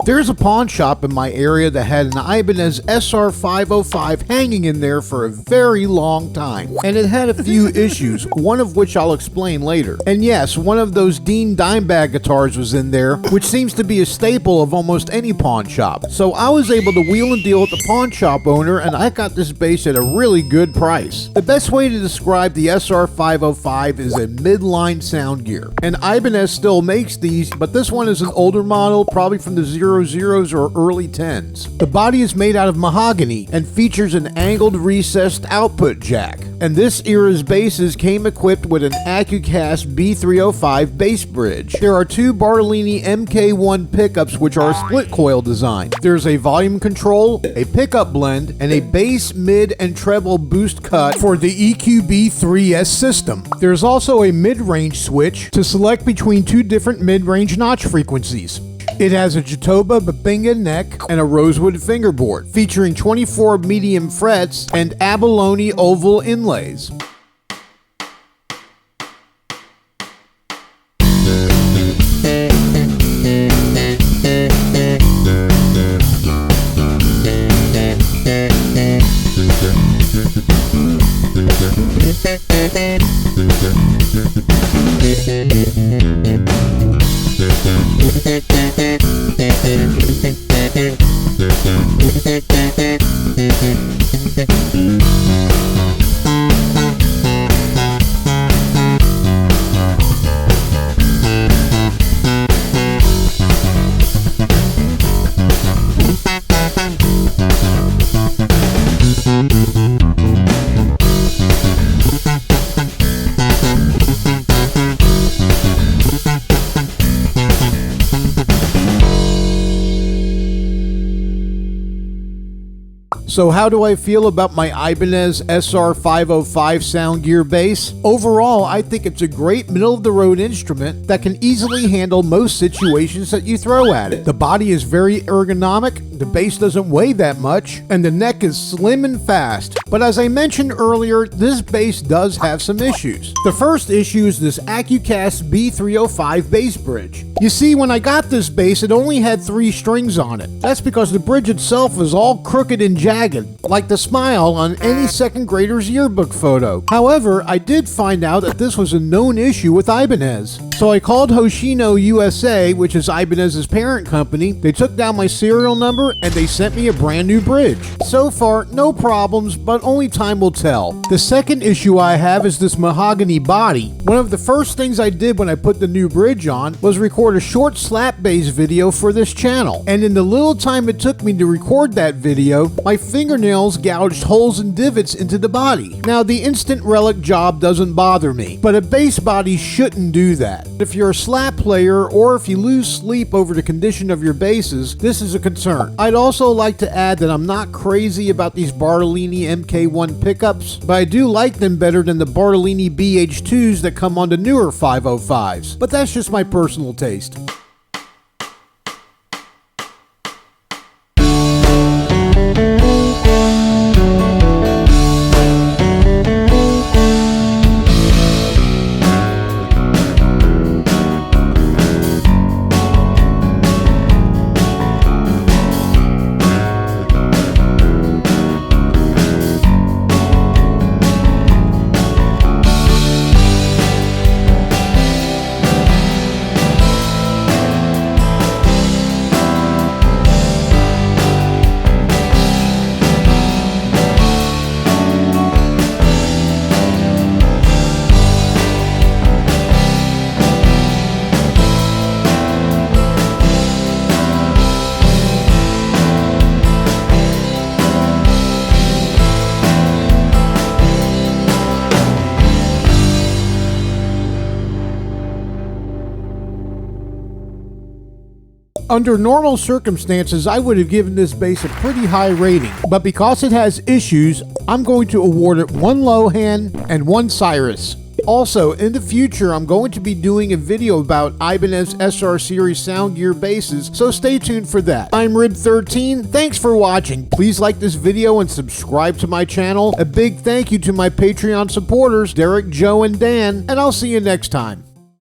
There's a pawn shop in my area that had an Ibanez SR 505 hanging in there for a very long time, and it had a few issues, one of which I'll explain later. And yes, one of those Dean Dimebag guitars was in there, which seems to be a staple of almost any pawn shop. So I was able to wheel and deal with the pawn shop owner, and I got this bass at a really good price. The best way to describe the SR 505 is a midline Soundgear. And Ibanez still makes these, but this one is an older model, probably from the 00s or early 10s. The body is made out of mahogany and features an angled recessed output jack. And this era's basses came equipped with an AccuCast B305 bass bridge. There are two Bartolini MK1 pickups which are a split coil design. There's a volume control, a pickup blend, and a bass, mid, and treble boost cut for the EQB3S system. There's also a mid-range switch to select between two different mid-range notch frequencies. It has a Jatoba Babinga neck and a rosewood fingerboard, featuring 24 medium frets and abalone oval inlays. So how do I feel about my Ibanez SR 505 Soundgear bass? Overall, I think it's a great middle-of-the-road instrument that can easily handle most situations that you throw at it. The body is very ergonomic, the bass doesn't weigh that much, and the neck is slim and fast. But as I mentioned earlier, this bass does have some issues. The first issue is this AccuCast B305 bass bridge. You see, when I got this bass, it only had 3 strings on it. That's because the bridge itself was all crooked and jagged, like the smile on any second grader's yearbook photo. However, I did find out that this was a known issue with Ibanez. So I called Hoshino USA, which is Ibanez's parent company. They took down my serial number and they sent me a brand new bridge. So far, no problems, but only time will tell. The second issue I have is this mahogany body. One of the first things I did when I put the new bridge on was record a short slap bass video for this channel. And in the little time it took me to record that video, my fingernails gouged holes and divots into the body. Now, the instant relic job doesn't bother me, but a bass body shouldn't do that. If you're a slap player or if you lose sleep over the condition of your basses, this is a concern. I'd also like to add that I'm not crazy about these Bartolini MK1 pickups, but I do like them better than the Bartolini BH2s that come on the newer 505s. But that's just my personal taste. Under normal circumstances, I would have given this bass a pretty high rating, but because it has issues, I'm going to award it 1 Lohan and 1 Cyrus. Also, in the future, I'm going to be doing a video about Ibanez SR series sound gear basses, so stay tuned for that. I'm Rib13, thanks for watching. Please like this video and subscribe to my channel. A big thank you to my Patreon supporters, Derek, Joe, and Dan, and I'll see you next time.